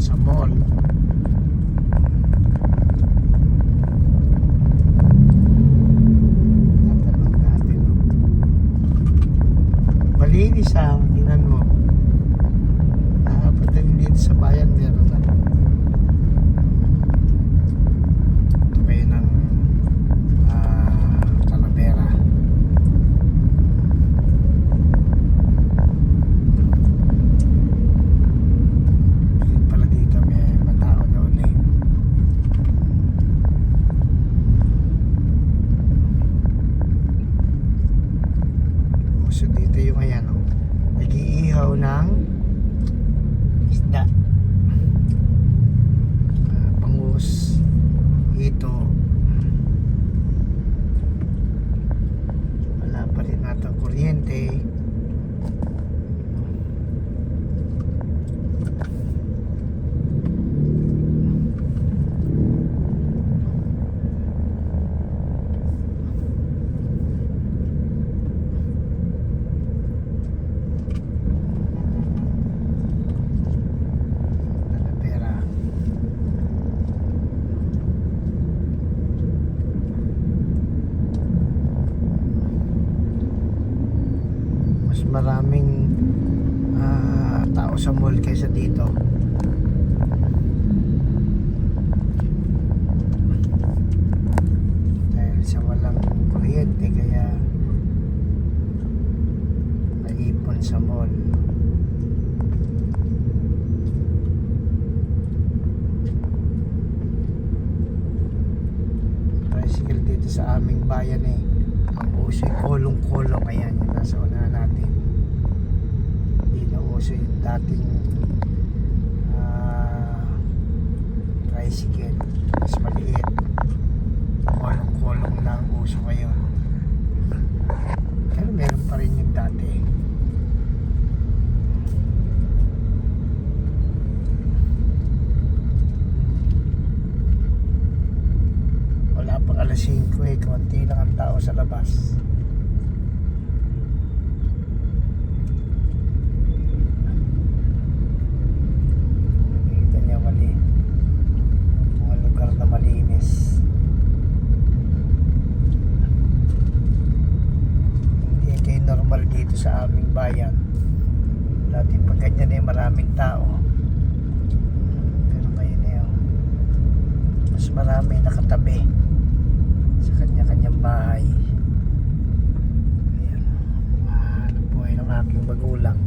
sa mall. Tatanong natin, no? Malinis tingnan mo. Pati dito sa bayan meron na. Ito kayo ng Talavera. Pala dito may matao na ulit. So dito yung ayan, oh, nag-iihaw ng isda, bangus, ito. Wala pa rin natang kuryente. Maraming tao sa mall kaysa dito. Dahil sa walang kuryente kaya naipon sa mall. Tricycle dito sa aming bayan ang uso kolong-kolong. Ayan yung nasa unahan natin. So yung dating tricycle mas maliit, kolong-kolong lang uso ngayon, pero meron pa rin yung dati. Wala pang alas 5 konti lang ang tao sa labas. Dito sa aming bayan dati pag ganyan maraming tao, pero ngayon mas marami nakatabi sa kanya-kanyang bahay. Ayan, mahanap buhay ng aking magulang.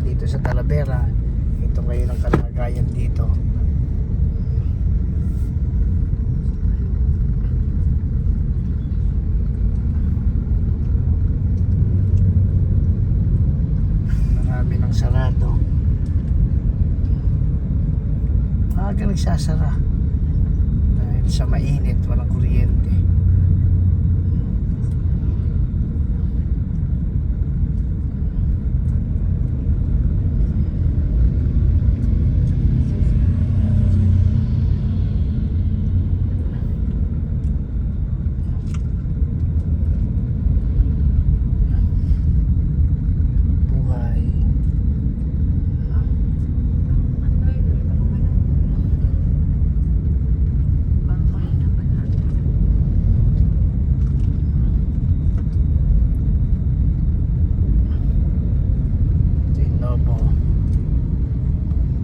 Dito sa Talavera, ito ngayon ang kalagayan dito. Marami ng sarado. Maaga nagsasara dahil sa mainit, walang kuryente.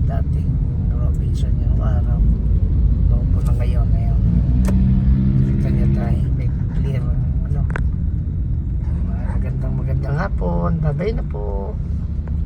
Dating Robinson yung araw, Lobo na ngayon. Ayan, kanya tayo may clear magandang hapon. Babay na po.